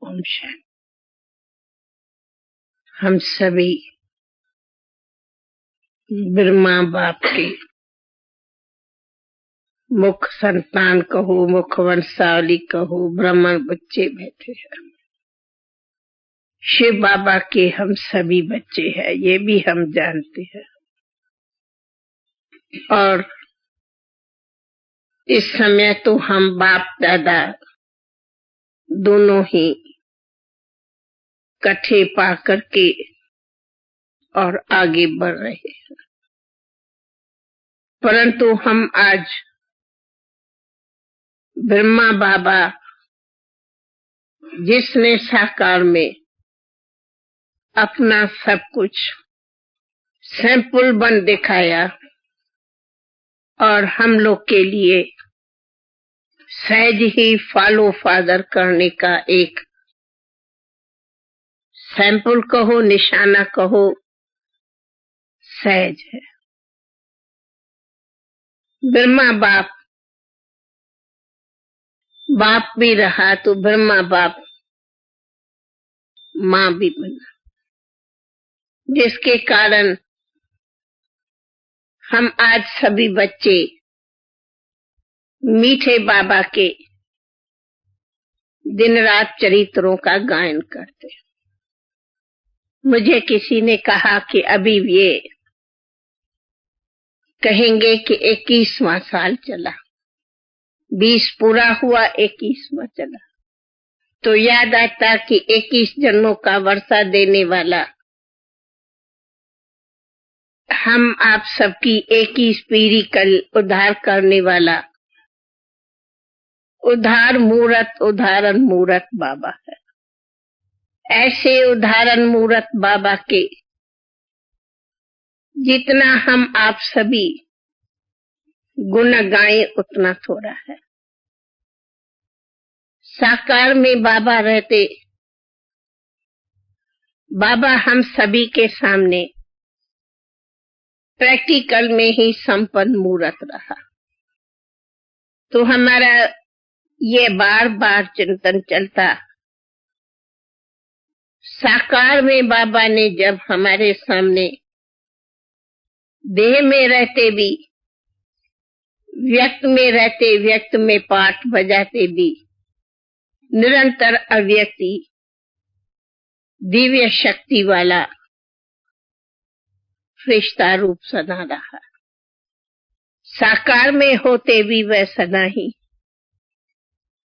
ओम शांति। हम सभी ब्रह्मा बाप के मुख संतान कहो, मुख वंशावली कहो, ब्राह्मण बच्चे बैठे हैं। शिव बाबा के हम सभी बच्चे हैं, ये भी हम जानते हैं। और इस समय तो हम बाप दादा दोनों ही इकट्ठे पा करके और आगे बढ़ रहे हैं। परंतु हम आज ब्रह्मा बाबा जिसने साकार में अपना सब कुछ सैंपल बन दिखाया और हम लोग के लिए सहज ही फॉलो फादर करने का एक सैंपल कहो, निशाना कहो, सहज है। ब्रह्मा बाप भी रहा तो ब्रह्मा बाप माँ भी बना, जिसके कारण हम आज सभी बच्चे मीठे बाबा के दिन रात चरित्रों का गायन करते हैं। मुझे किसी ने कहा कि अभी ये कहेंगे कि 21वां साल चला, 20 पूरा हुआ, 21वां चला, तो याद आता कि 21 जन्मों का वर्षा देने वाला हम आप सबकी 21 पीढ़ी का उद्धार करने वाला उदाहरण मूरत बाबा है। ऐसे उदाहरण मूरत बाबा के जितना हम आप सभी गुण गाएं उतना थोड़ा है। साकार में बाबा रहते, बाबा हम सभी के सामने प्रैक्टिकल में ही संपन्न मूरत रहा, तो हमारा ये बार बार चिंतन चलता। साकार में बाबा ने जब हमारे सामने देह में रहते भी, व्यक्त में रहते, व्यक्त में पाठ बजाते भी निरंतर अव्यक्ति दिव्य शक्ति वाला फरिश्ता रूप सदा रहा। साकार में होते भी वह सदा ही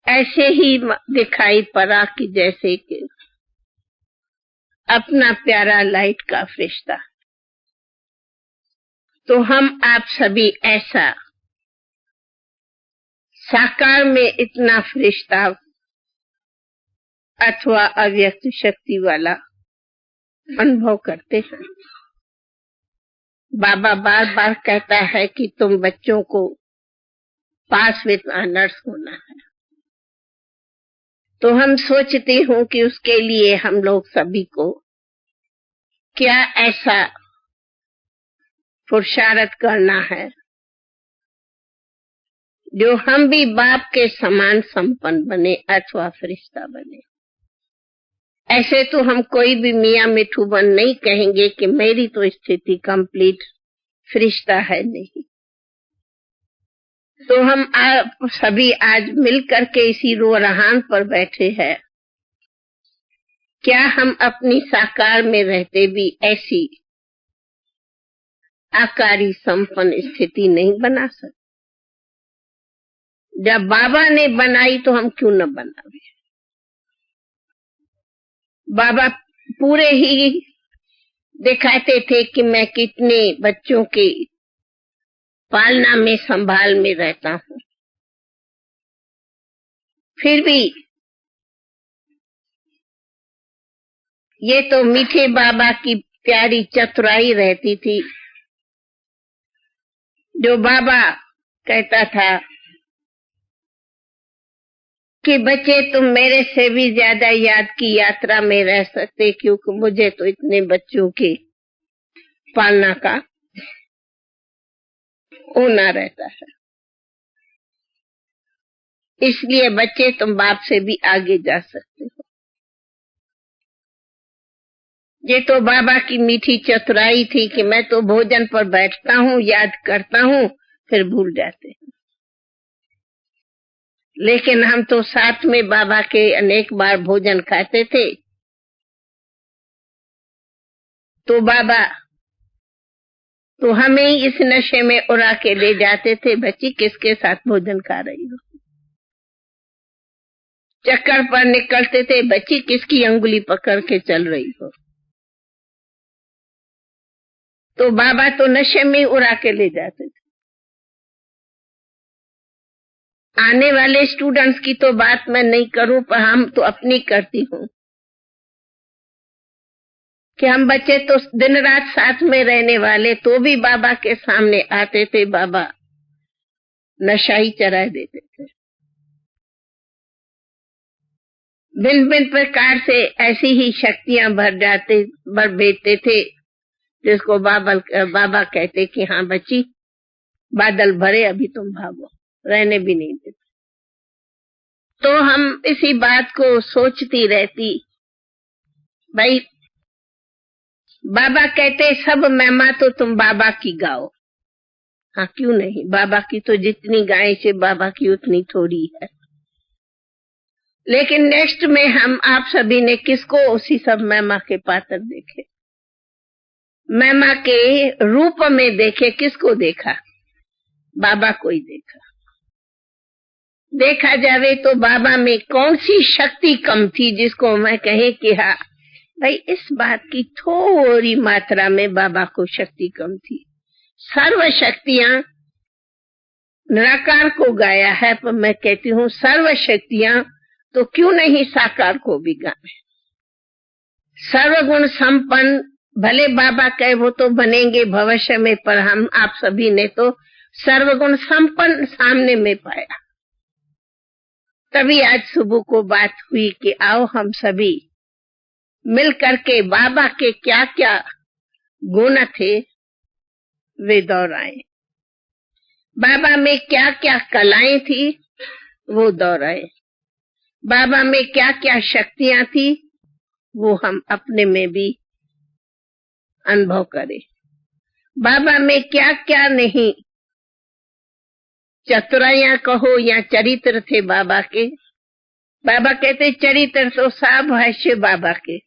ऐसे ही दिखाई पड़ा कि जैसे कि अपना प्यारा लाइट का फरिश्ता। तो हम आप सभी ऐसा साकार में इतना फरिश्ता अथवा अव्यक्त शक्ति वाला अनुभव करते हैं। बाबा बार बार कहता है कि तुम बच्चों को पास विद ऑनर्स होना है। तो हम सोचते हूँ कि उसके लिए हम लोग सभी को क्या ऐसा पुरुषार्थ करना है जो हम भी बाप के समान संपन्न बने अथवा फरिश्ता बने। ऐसे तो हम कोई भी मियाँ मिठू बन नहीं कहेंगे कि मेरी तो स्थिति कंप्लीट फरिश्ता है नहीं। तो हम आप सभी आज मिलकर के इसी रोरहान पर बैठे हैं। क्या हम अपनी साकार में रहते भी ऐसी आकारी संपन्न स्थिति नहीं बना सकते? जब बाबा ने बनाई तो हम क्यों न बनावे? बाबा पूरे ही दिखाते थे कि मैं कितने बच्चों के पालना में संभाल में रहता हूँ। फिर भी ये तो मीठे बाबा की प्यारी चतुराई रहती थी, जो बाबा कहता था कि बच्चे तुम मेरे से भी ज्यादा याद की यात्रा में रह सकते, क्योंकि मुझे तो इतने बच्चों के पालना का होना रहता है। इसलिए बच्चे तुम बाप से भी आगे जा सकते हो। ये तो बाबा की मीठी चतुराई थी कि मैं तो भोजन पर बैठता हूँ, याद करता हूँ, फिर भूल जाते हैं। लेकिन हम तो साथ में बाबा के अनेक बार भोजन खाते थे। तो बाबा तो हमें इस नशे में उड़ा के ले जाते थे, बच्ची किसके साथ भोजन खा रही हो। चक्कर पर निकलते थे, बच्ची किसकी अंगुली पकड़ के चल रही हो। तो बाबा तो नशे में उड़ा के ले जाते थे। आने वाले स्टूडेंट्स की तो बात मैं नहीं करूं, पर हम तो अपनी करती हूँ कि हम बच्चे तो दिन रात साथ में रहने वाले, तो भी बाबा के सामने आते थे, बाबा नशा ही चढ़ा देते थे। भिन्न भिन्न प्रकार से ऐसी ही शक्तियां भर भेजते थे, जिसको बाबा कहते कि हाँ बच्ची, बादल भरे, अभी तुम भागो, रहने भी नहीं देते। तो हम इसी बात को सोचती रहती, भाई बाबा कहते सब महिमा तो तुम बाबा की गाओ। हाँ क्यों नहीं, बाबा की तो जितनी गाय से बाबा की उतनी थोड़ी है। लेकिन नेक्स्ट में हम आप सभी ने किसको उसी सब महिमा के पात्र देखे, महिमा के रूप में देखे। किसको देखा? बाबा को ही देखा। देखा जावे तो बाबा में कौन सी शक्ति कम थी जिसको मैं कहे कि हाँ भाई इस बात की थोड़ी मात्रा में बाबा को शक्ति कम थी। सर्व शक्तियां निराकार को गाया है, पर मैं कहती हूँ सर्व शक्तियां तो क्यों नहीं साकार को भी गाए। सर्वगुण संपन्न भले बाबा कहे वो तो बनेंगे भविष्य में, पर हम आप सभी ने तो सर्वगुण संपन्न सामने में पाया। तभी आज सुबह को बात हुई कि आओ हम सभी मिल करके बाबा के क्या क्या गुण थे वे दोहराए, बाबा में क्या क्या कलाएं थी वो दोहराए, बाबा में क्या क्या शक्तियां थी वो हम अपने में भी अनुभव करें। बाबा में क्या क्या नहीं, चतुराइयां कहो या चरित्र थे बाबा के। बाबा कहते चरित्र तो सब है शिव बाबा के,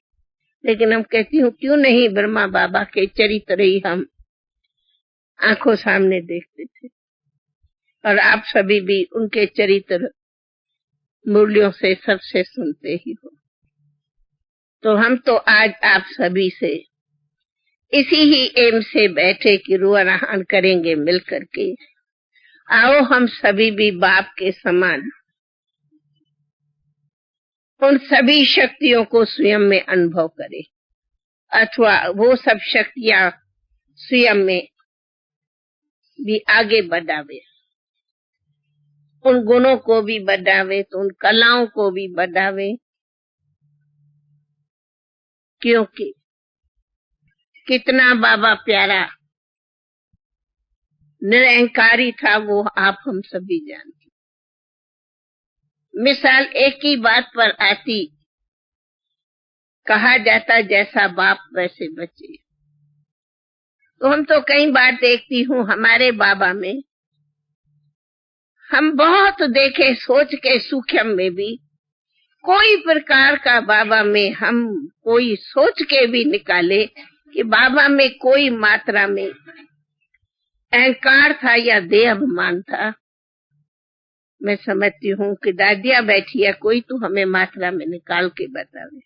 लेकिन हम कहती हूँ क्यों नहीं ब्रह्मा बाबा के चरित्र ही हम आंखों सामने देखते थे, और आप सभी भी उनके चरित्र मूल्यों से सबसे सुनते ही हो। तो हम तो आज आप सभी से इसी ही एम से बैठे कि रूहान करेंगे मिल करके। आओ हम सभी भी बाप के समान उन सभी शक्तियों को स्वयं में अनुभव करें, अथवा वो सब शक्तियां स्वयं में भी आगे बढ़ावे, उन गुणों को भी बढ़ावे, तो उन कलाओं को भी बढ़ावे। क्योंकि कितना बाबा प्यारा निरंकारी था वो आप हम सभी जानते। मिसाल एक ही बात पर आती, कहा जाता जैसा बाप वैसे बच्चे। तो हम तो कई बार देखती हूँ हमारे बाबा में, हम बहुत देखे सोच के सूक्ष्म में भी कोई प्रकार का बाबा में हम कोई सोच के भी निकाले कि बाबा में कोई मात्रा में अहंकार था या देह अभिमान था। मैं समझती हूँ कि दादिया बैठी है, कोई तो हमें मात्रा में निकाल के बतावे।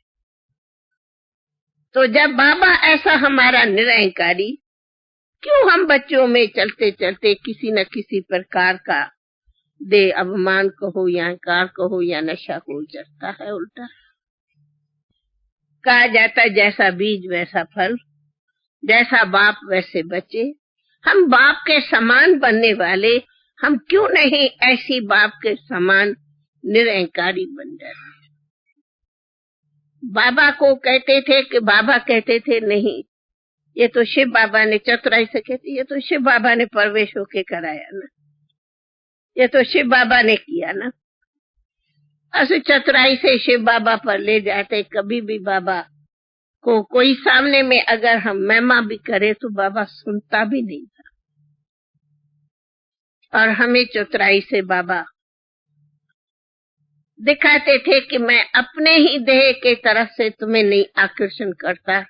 तो जब बाबा ऐसा हमारा निरंकारी, क्यों हम बच्चों में चलते चलते किसी न किसी प्रकार का दे अभिमान कहो या अहंकार कहो या नशा को चढ़ता है। उल्टा कहा जाता जैसा बीज वैसा फल, जैसा बाप वैसे बच्चे। हम बाप के समान बनने वाले, हम क्यों नहीं ऐसी बाप के समान निरंकारी बन जाते। बाबा को कहते थे कि बाबा कहते थे नहीं, ये तो शिव बाबा ने चतुराई से कहते, ये तो शिव बाबा ने प्रवेश होके कराया ना, ये तो शिव बाबा ने किया ना। ऐसे चतुराई से शिव बाबा पर ले जाते, कभी भी बाबा को कोई सामने में अगर हम महिमा भी करे तो बाबा सुनता भी नहीं था, और हमें चतुराई से बाबा दिखाते थे कि मैं अपने ही देह के तरफ से तुम्हें नहीं आकर्षण करता,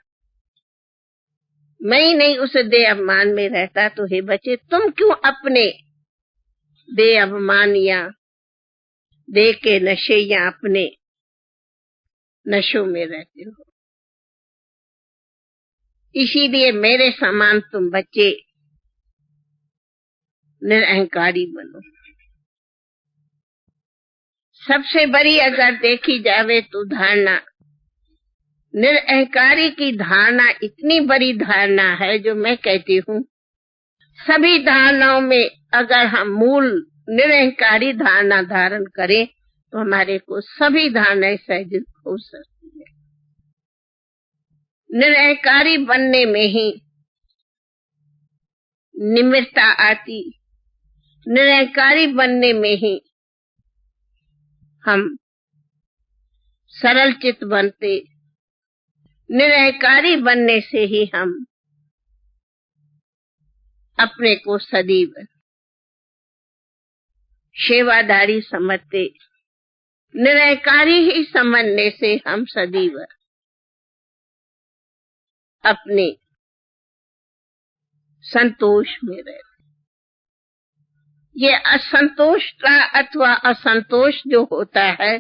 मैं ही नहीं उस देह अभिमान में रहता, तो हे बच्चे तुम क्यों अपने देह अभिमान या देह के नशे या अपने नशों में रहते हो। इसीलिए मेरे समान तुम बच्चे निरअहंकारी बनो। सबसे बड़ी अगर देखी जावे तो धारणा, निरअहंकारी की धारणा इतनी बड़ी धारणा है, जो मैं कहती हूँ सभी धारणाओं में अगर हम मूल निरअहंकारी धारणा धारण करें तो हमारे को सभी धारणाएं सहज हो सकती है। निरअहंकारी बनने में ही निम्रता आती, निरअहंकारी बनने में ही हम सरल चित्त बनते, निरअहंकारी बनने से ही हम अपने को सदैव सेवादारी समझते, निरअहंकारी ही समझने से हम सदैव अपने संतोष में रहते। ये असंतोषता अथवा असंतोष जो होता है,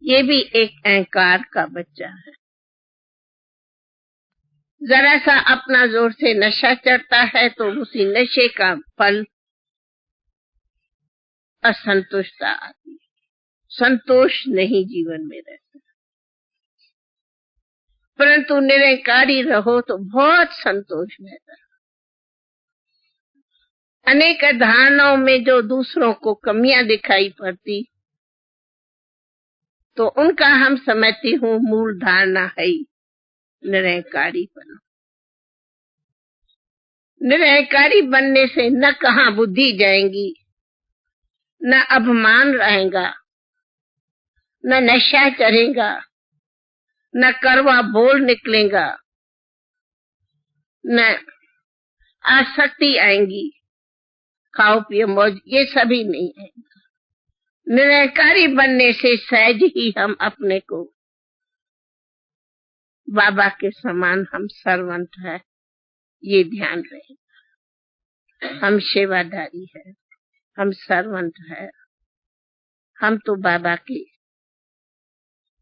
ये भी एक अहंकार का बच्चा है। जरा सा अपना जोर से नशा चढ़ता है तो उसी नशे का फल असंतोषता आती है, संतोष नहीं जीवन में रहता। परंतु निरंकारी रहो तो बहुत संतोष रहता है। अनेक धारणाओं में जो दूसरों को कमियां दिखाई पड़ती, तो उनका हम समझती हूँ मूल धारणा है निरंकारी बनो। निरंकारी बनने से न कहाँ बुद्धि जाएंगी, न अभिमान रहेगा, न नशा चढ़ेगा, न करवा बोल निकलेगा, न आसक्ति आएंगी, खाओ पियो मौज, ये सभी नहीं है। निरंकारी बनने से सहज ही हम अपने को बाबा के समान हम सर्वंट है, ये ध्यान रहेगा। हम सेवादारी है, हम सर्वंट है, हम तो बाबा के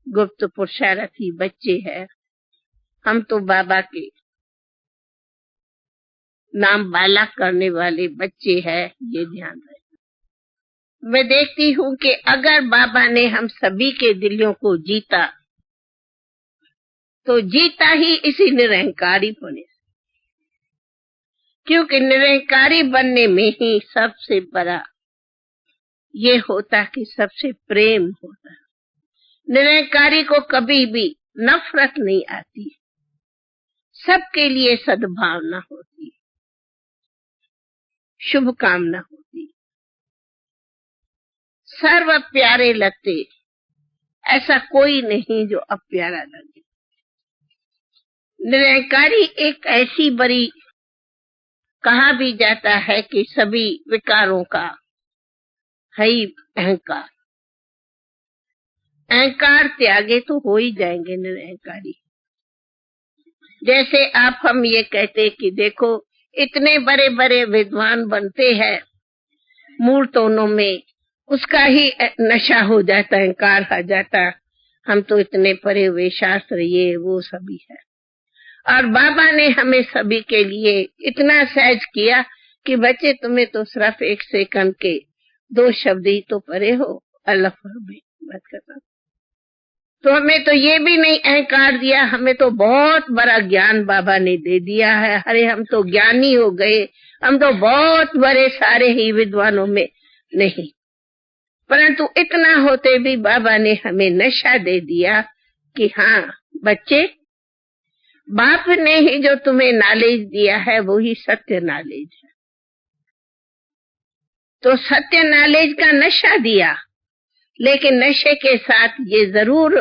गुप्त पुरुषार्थी बच्चे हैं, हम तो बाबा के नाम बाला करने वाले बच्चे हैं, ये ध्यान रहे। मैं देखती हूँ कि अगर बाबा ने हम सभी के दिलों को जीता, तो जीता ही इसी निरंकारी बने, क्योंकि निरंकारी बनने में ही सबसे बड़ा ये होता कि सबसे प्रेम होता। निरंकारी को कभी भी नफरत नहीं आती, सबके लिए सद्भावना होती, शुभकामना होती, सर्व प्यारे लगते, ऐसा कोई नहीं जो अप्यारा लगे। निरंकारी एक ऐसी बड़ी, कहा भी जाता है कि सभी विकारों का है ही अहंकार, अहंकार त्यागे तो हो ही जाएंगे निरंकारी। जैसे आप हम ये कहते कि देखो इतने बड़े बड़े विद्वान बनते हैं, मूल टोनों में उसका ही नशा हो जाता, अहंकार आ जाता, हम तो इतने पढ़े हुए, शास्त्र ये वो सभी है। और बाबा ने हमें सभी के लिए इतना सहज किया कि बच्चे तुम्हें तो सिर्फ 1 सेकंड के 2 शब्द ही तो पढ़े हो, अल्लाह मत करना। तो हमें तो ये भी नहीं अहंकार दिया, हमें तो बहुत बड़ा ज्ञान बाबा ने दे दिया है। अरे हम तो ज्ञानी हो गए, हम तो बहुत बड़े सारे ही विद्वानों में नहीं, परंतु इतना होते भी बाबा ने हमें नशा दे दिया कि हाँ बच्चे, बाप ने ही जो तुम्हें नॉलेज दिया है वो ही सत्य नॉलेज है। तो सत्य नॉलेज का नशा दिया, लेकिन नशे के साथ ये जरूर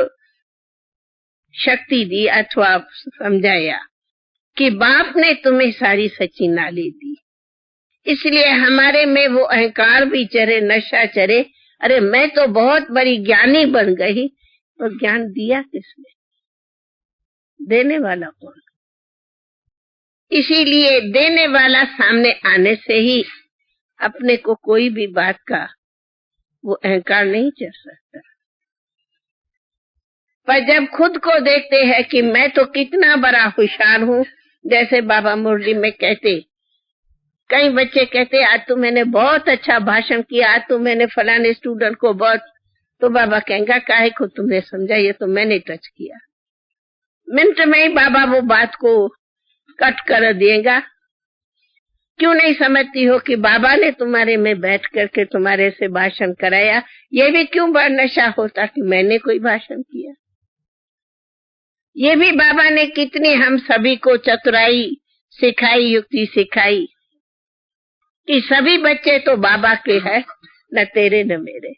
शक्ति दी अथवा समझाया कि बाप ने तुम्हें सारी सच्ची नाली दी, इसलिए हमारे में वो अहंकार भी चढ़े, नशा चढ़े। अरे मैं तो बहुत बड़ी ज्ञानी बन गई, तो ज्ञान दिया किसने? देने वाला कौन? इसीलिए देने वाला सामने आने से ही अपने को कोई भी बात का वो अहंकार नहीं चढ़ सकता। पर जब खुद को देखते हैं कि मैं तो कितना बड़ा होशियार हूँ, जैसे बाबा मुरली में कहते, कई बच्चे कहते आज तो मैंने बहुत अच्छा भाषण किया, आज तो मैंने फलाने स्टूडेंट को बहुत, तो बाबा कहेंगे काहे को तुमने समझा, ये तो मैंने टच किया। मिनट में ही बाबा वो बात को कट कर देगा। क्यों नहीं समझती हो कि बाबा ने तुम्हारे में बैठ करके तुम्हारे से भाषण कराया? ये भी क्यों बड़ा नशा होता कि मैंने कोई भाषण किया? ये भी बाबा ने कितनी हम सभी को चतुराई सिखाई, युक्ति सिखाई कि सभी बच्चे तो बाबा के हैं, न तेरे न मेरे।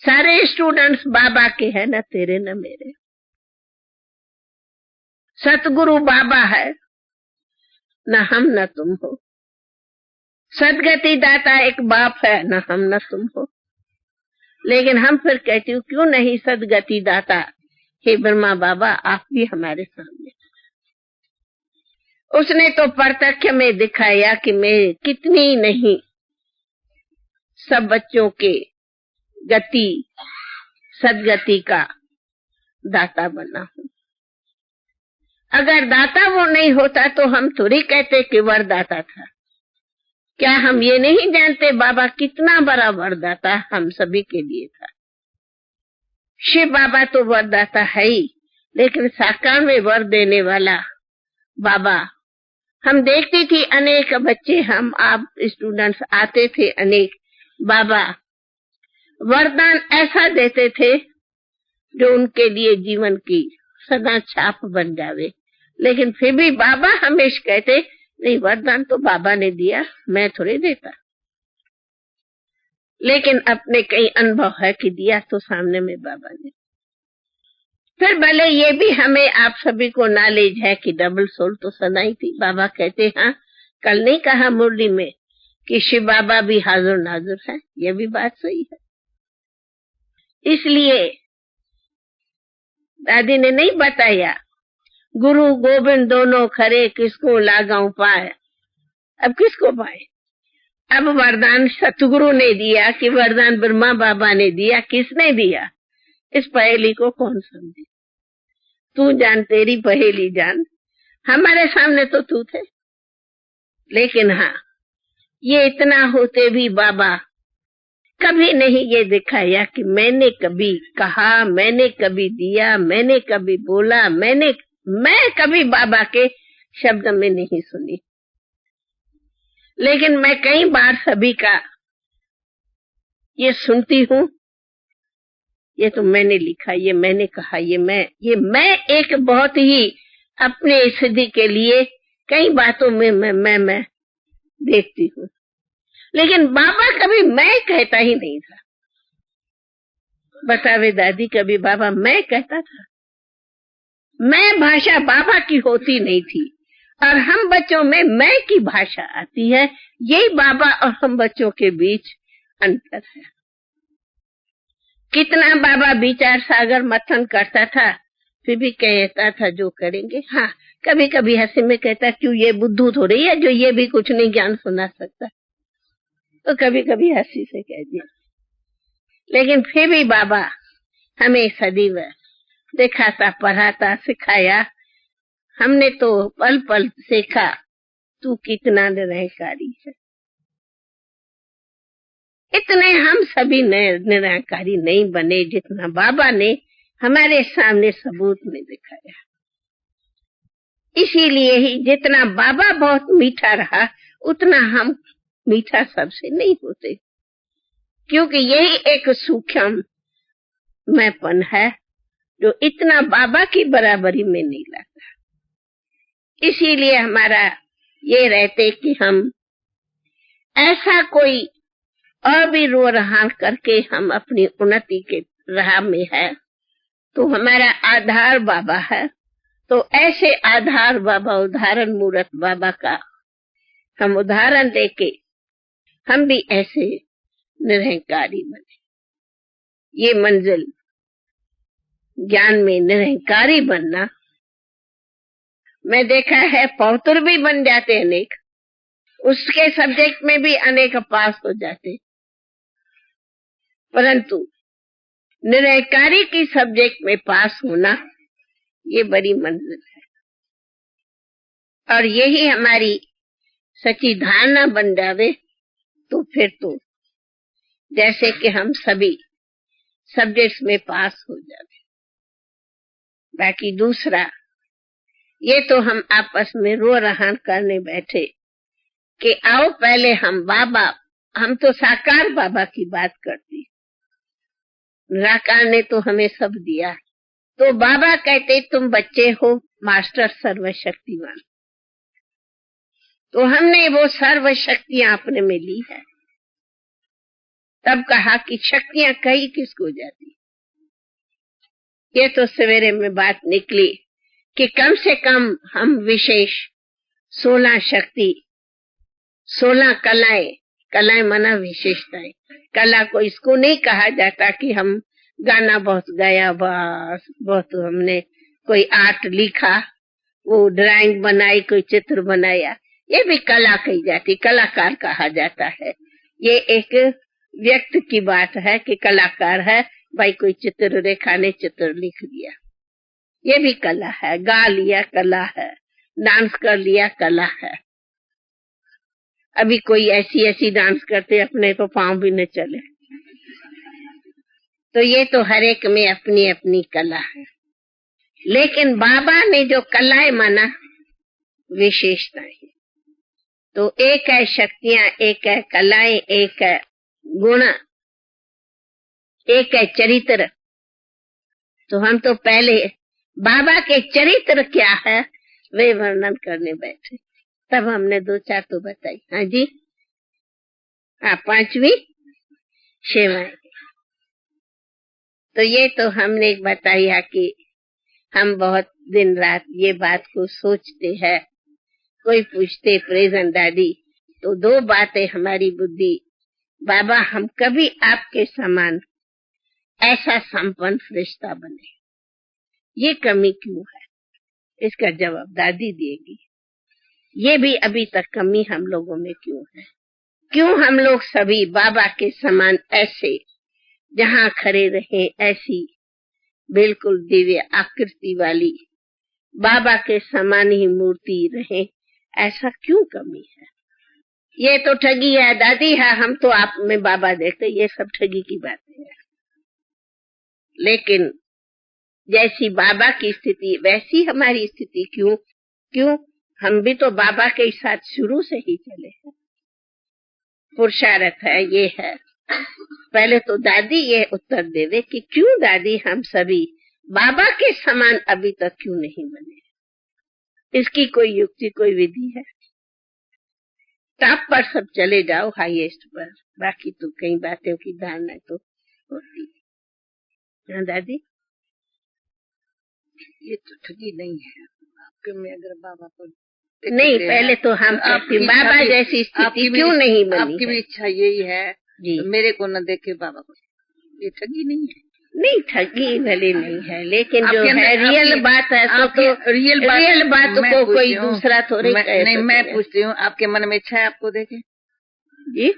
सारे स्टूडेंट्स बाबा के हैं, न तेरे न मेरे। सतगुरु बाबा है, न हम न तुम हो। सदगति दाता एक बाप है, न हम न तुम हो। लेकिन हम फिर कहती हूँ क्यों नहीं सदगति दाता, हे ब्रह्मा बाबा आप भी हमारे सामने। उसने तो प्रत्यक्ष में दिखाया कि मैं कितनी नहीं सब बच्चों के गति सदगति का दाता बना हूँ। अगर दाता वो नहीं होता तो हम थोड़ी कहते कि वरदाता था। क्या हम ये नहीं जानते बाबा कितना बड़ा वरदाता हम सभी के लिए था? शिव बाबा तो वरदाता है ही, लेकिन साकार में वर देने वाला बाबा। हम देखती थी अनेक बच्चे, हम आप स्टूडेंट्स आते थे अनेक, बाबा वरदान ऐसा देते थे जो उनके लिए जीवन की सदा छाप बन जावे। लेकिन फिर भी बाबा हमेशा कहते नहीं वरदान तो बाबा ने दिया, मैं थोड़े देता। लेकिन अपने कई अनुभव है कि दिया तो सामने में बाबा ने। फिर भले ये भी हमें आप सभी को नॉलेज है कि डबल सोल तो सदा ही थी। बाबा कहते हाँ, कल नहीं कहा मुरली में कि शिव बाबा भी हाजिर नाजुर है, ये भी बात सही है। इसलिए दादी ने नहीं बताया गुरु गोविंद दोनों खरे, किसको लगाऊं पाए। अब किसको पाए? अब वरदान सतगुरु ने दिया कि वरदान ब्रह्मा बाबा ने दिया, किसने दिया? इस पहेली को कौन समझे? तू जान, तेरी पहेली जान। हमारे सामने तो तू थे, लेकिन हाँ ये इतना होते भी बाबा कभी नहीं ये दिखाया कि मैंने कभी कहा, मैंने कभी दिया, मैंने कभी बोला, मैं कभी बाबा के शब्द में नहीं सुनी। लेकिन मैं कई बार सभी का ये सुनती हूँ, ये तो मैंने लिखा, ये मैंने कहा, ये मैं एक बहुत ही अपने सिद्धि के लिए कई बातों में मैं देखती हूँ। लेकिन बाबा कभी मैं कहता ही नहीं था। बतावे दादी, कभी बाबा मैं कहता था? मैं भाषा बाबा की होती नहीं थी, और हम बच्चों में मैं की भाषा आती है। यही बाबा और हम बच्चों के बीच अंतर है। कितना बाबा विचार सागर मंथन करता था, फिर भी कहता था जो करेंगे। हाँ, कभी कभी हंसी में कहता क्यों ये बुद्धू थोड़ी है जो ये भी कुछ नहीं ज्ञान सुना सकता, तो कभी कभी हंसी से कह दिया। लेकिन फिर भी बाबा हमें सदैव दिखाता, पढ़ाता, सिखाया। हमने तो पल पल सीखा तू कितना निरंकारी है। इतने हम सभी निरंकारी नहीं बने जितना बाबा ने हमारे सामने सबूत में दिखाया। इसीलिए ही जितना बाबा बहुत मीठा रहा, उतना हम मीठा सबसे नहीं होते, क्योंकि यही एक सूक्ष्म मैंपन है जो इतना बाबा की बराबरी में नहीं लाता। इसीलिए हमारा ये रहते कि हम ऐसा कोई अविरोधान करके हम अपनी उन्नति के राह में है, तो हमारा आधार बाबा है। तो ऐसे आधार बाबा, उदाहरण मूर्त बाबा का हम उदाहरण देके हम भी ऐसे निरहंकारी बने। ये मंजिल ज्ञान में निरहंकारी बनना, मैं देखा है पौत्र भी बन जाते अनेक, उसके सब्जेक्ट में भी अनेक पास हो जाते, परंतु निरहंकारी की सब्जेक्ट में पास होना ये बड़ी मंजिल है। और यही हमारी सच्ची धारणा बन जावे तो फिर तो जैसे कि हम सभी सब्जेक्ट्स में पास हो जावे। बाकी दूसरा, ये तो हम आपस में रो रहान करने बैठे कि आओ पहले हम बाबा, हम तो साकार बाबा की बात करती, निराकार ने तो हमें सब दिया, तो बाबा कहते तुम बच्चे हो मास्टर सर्वशक्तिमान। तो हमने वो सर्व शक्तियां अपने में ली है। तब कहा कि शक्तियां कई किसको जाती। ये तो सवेरे में बात निकली कि कम से कम हम विशेष 16 शक्ति, 16 कलाएं, कलाएं मना विशेषताएं। कला को इसको नहीं कहा जाता कि हम गाना बहुत गाया, बस बहुत हमने कोई आर्ट लिखा, वो ड्राइंग बनाई, कोई चित्र बनाया, ये भी कला कही जाती, कलाकार कहा जाता है। ये एक व्यक्ति की बात है कि कलाकार है, भाई कोई चित्र रेखा ने चित्र लिख दिया, ये भी कला है। गा लिया कला है, डांस कर लिया कला है। अभी कोई ऐसी डांस करते अपने तो पांव भी न चले। तो ये तो हर एक में अपनी अपनी कला है। लेकिन बाबा ने जो कलाएं माना विशेषताएं, तो एक है शक्तियां, एक है कलाएं, एक है गुण, एक है चरित्र। तो हम तो पहले बाबा के चरित्र क्या है वे वर्णन करने बैठे, तब हमने 2-4 तो बताई। हाँ जी, हाँ, 5वीं सेवाएं। तो ये तो हमने बताया कि हम बहुत दिन रात ये बात को सोचते हैं। कोई पूछते प्रेजेंट दादी, तो 2 बातें हमारी बुद्धि, बाबा हम कभी आपके समान ऐसा संपन्न फरिश्ता बने, ये कमी क्यों है? इसका जवाब दादी देगी। ये भी अभी तक कमी हम लोगों में क्यों है? क्यों हम लोग सभी बाबा के समान ऐसे जहां खड़े रहे, ऐसी बिल्कुल दिव्य आकृति वाली बाबा के समान ही मूर्ति रहे, ऐसा क्यों कमी है? ये तो ठगी है दादी है, हम तो आप में बाबा देखते, ये सब ठगी की बातें है। लेकिन जैसी बाबा की स्थिति वैसी हमारी स्थिति क्यों? क्यों हम भी तो बाबा के साथ शुरू से ही चले हैं। पुरुषार्थ है, ये है। पहले तो दादी ये उत्तर देवे कि क्यों दादी हम सभी बाबा के समान अभी तक क्यों नहीं बने? इसकी कोई युक्ति, कोई विधि है? टॉप पर सब चले जाओ, हाईएस्ट पर, बाकी तो कई बातों की धारणा तो होती है। हाँ दादी, ये तो ठगी नहीं है आपके में, अगर बाबा को नहीं, पहले तो हम बाबा जैसी स्थिति क्यों नहीं बनी? आपकी भी इच्छा यही है जी, मेरे को न देखे बाबा को, ये ठगी नहीं है। नहीं, ठगी भले नहीं है, लेकिन जो है रियल बात है, तो रियल बात को कोई दूसरा थोड़ी नहीं। मैं पूछती हूँ, आपके मन में इच्छा है आपको देखे? जी,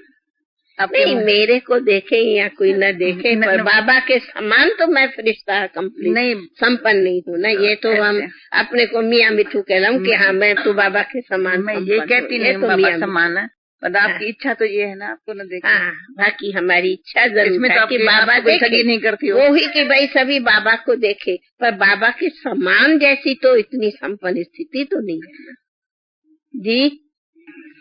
नहीं, मेरे को देखे या कोई न देखे, पर बाबा के समान तो मैं फरिश्ता कंप्लीट नहीं, संपन्न नहीं हूँ ना। ये तो हम अपने को मियाँ मिठू कह रहा हूँ कि हाँ मैं तो बाबा के समान, मैं ये कहती नहीं तो बाबा समान है, पर आपकी इच्छा तो ये है ना आपको न देखे। हाँ, बाकी हमारी इच्छा जरूर है कि बाबा देखे, नहीं करती वो ही कि भाई सभी बाबा को देखे, पर बाबा के समान जैसी तो इतनी संपन्न स्थिति तो नहीं है जी।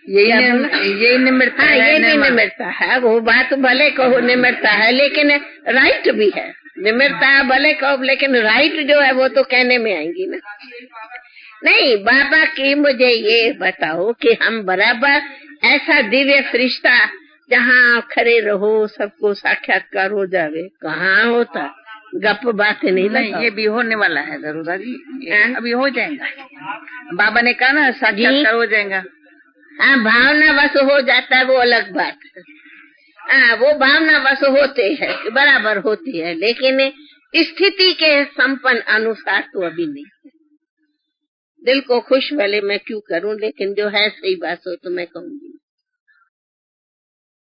यही निम्रता है। ये भी निम्रता है, वो बात भले कहो निम्रता है, लेकिन राइट भी है। निम्रता भले कहो, लेकिन राइट जो है वो तो कहने में आएंगी ना। नहीं, बाबा की मुझे ये बताओ कि हम बराबर ऐसा दिव्य फरिश्ता जहाँ खड़े रहो सबको साक्षात्कार हो जावे, कहाँ होता? गप बातें नहीं, ये भी होने वाला है जरूर जी, अभी हो जाएगा। बाबा ने कहा ना साक्षात्कार हो जाएगा। हाँ, भावना वश हो जाता है वो अलग बात है। हाँ, वो भावना वश होते हैं, बराबर होती है, लेकिन स्थिति के संपन्न अनुसार तो अभी नहीं। दिल को खुश भले मैं क्यों करूं, लेकिन जो है सही बात हो तो मैं कहूंगी।